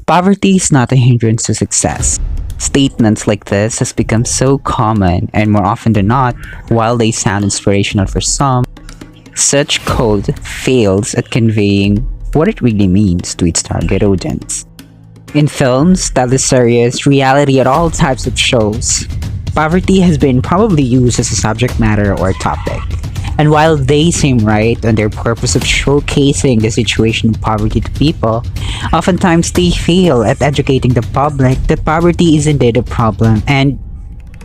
Poverty is not a hindrance to success. Statements like this has become so common, and more often than not, while they sound inspirational for some, such code fails at conveying what it really means to its target audience. In films, teleseries, reality, and all types of shows, poverty has been probably used as a subject matter or topic. And while they seem right on their purpose of showcasing the situation of poverty to people, oftentimes they fail at educating the public that poverty is indeed a problem and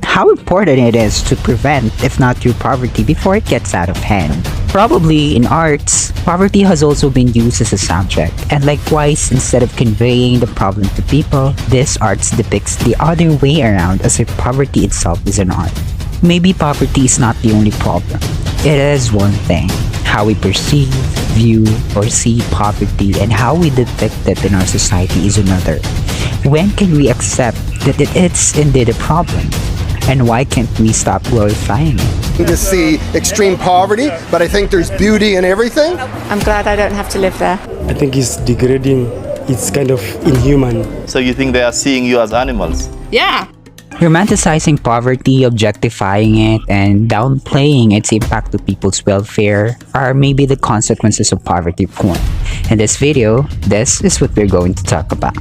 how important it is to prevent, if not through poverty, before it gets out of hand. Probably in arts, poverty has also been used as a subject, and likewise, instead of conveying the problem to people, this arts depicts the other way around as if poverty itself is an art. Maybe poverty is not the only problem. It is one thing. How we perceive, view, or see poverty and how we depict it in our society is another. When can we accept that it's indeed a problem? And why can't we stop glorifying it? To see extreme poverty, but I think there's beauty in everything. I'm glad I don't have to live there. I think it's degrading. It's kind of inhuman. So you think they are seeing you as animals? Yeah. Romanticizing poverty, objectifying it, and downplaying its impact to people's welfare are maybe the consequences of poverty porn. In this video, this is what we're going to talk about.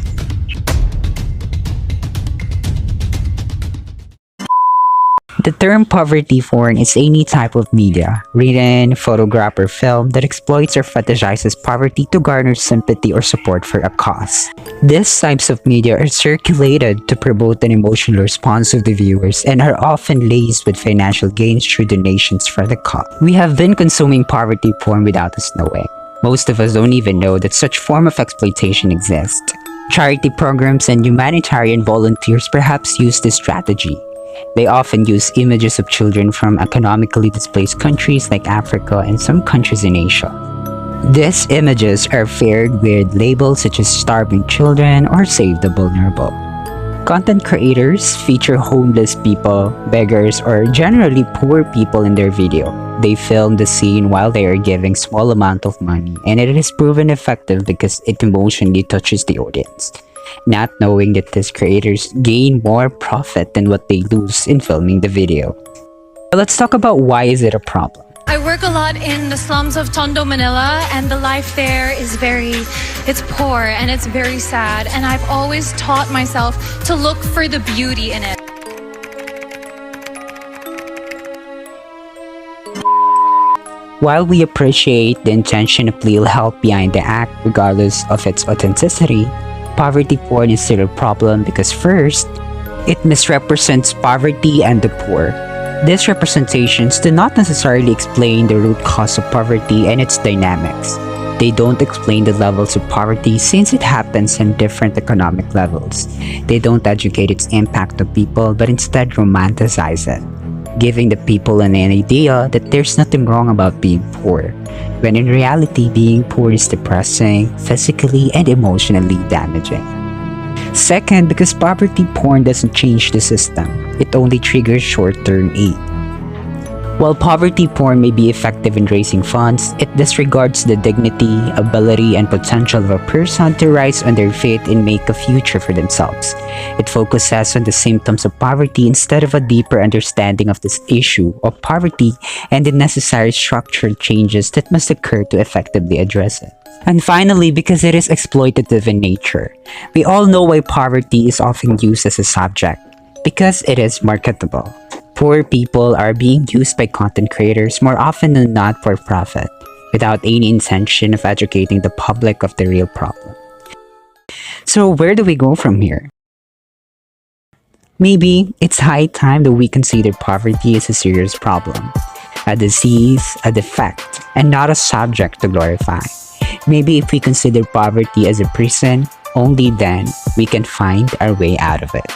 The term poverty porn is any type of media, written, photograph, or film that exploits or fetishizes poverty to garner sympathy or support for a cause. These types of media are circulated to promote an emotional response of the viewers and are often laced with financial gains through donations for the cause. We have been consuming poverty porn without us knowing. Most of us don't even know that such form of exploitation exists. Charity programs and humanitarian volunteers perhaps use this strategy. They often use images of children from economically displaced countries like Africa and some countries in Asia. These images are paired with labels such as starving children or save the vulnerable. Content creators feature homeless people, beggars, or generally poor people in their video. They film the scene while they are giving small amount of money, and it is proven effective because it emotionally touches the audience, not knowing that these creators gain more profit than what they lose in filming the video. But let's talk about why is it a problem. I work a lot in the slums of Tondo, Manila, and the life there is it's poor and it's very sad. And I've always taught myself to look for the beauty in it. While we appreciate the intention of little help behind the act regardless of its authenticity, poverty porn is still a problem because first, it misrepresents poverty and the poor. These representations do not necessarily explain the root cause of poverty and its dynamics. They don't explain the levels of poverty since it happens on different economic levels. They don't educate its impact to people but instead romanticize it, giving the people an idea that there's nothing wrong about being poor, when in reality being poor is depressing, physically and emotionally damaging. Second, because poverty porn doesn't change the system, it only triggers short-term aid. While poverty porn may be effective in raising funds, it disregards the dignity, ability, and potential of a person to rise on their feet and make a future for themselves. It focuses on the symptoms of poverty instead of a deeper understanding of this issue of poverty and the necessary structural changes that must occur to effectively address it. And finally, because it is exploitative in nature. We all know why poverty is often used as a subject, because it is marketable. Poor people are being used by content creators more often than not for profit, without any intention of educating the public of the real problem. So where do we go from here? Maybe it's high time that we consider poverty as a serious problem, a disease, a defect, and not a subject to glorify. Maybe if we consider poverty as a prison, only then we can find our way out of it.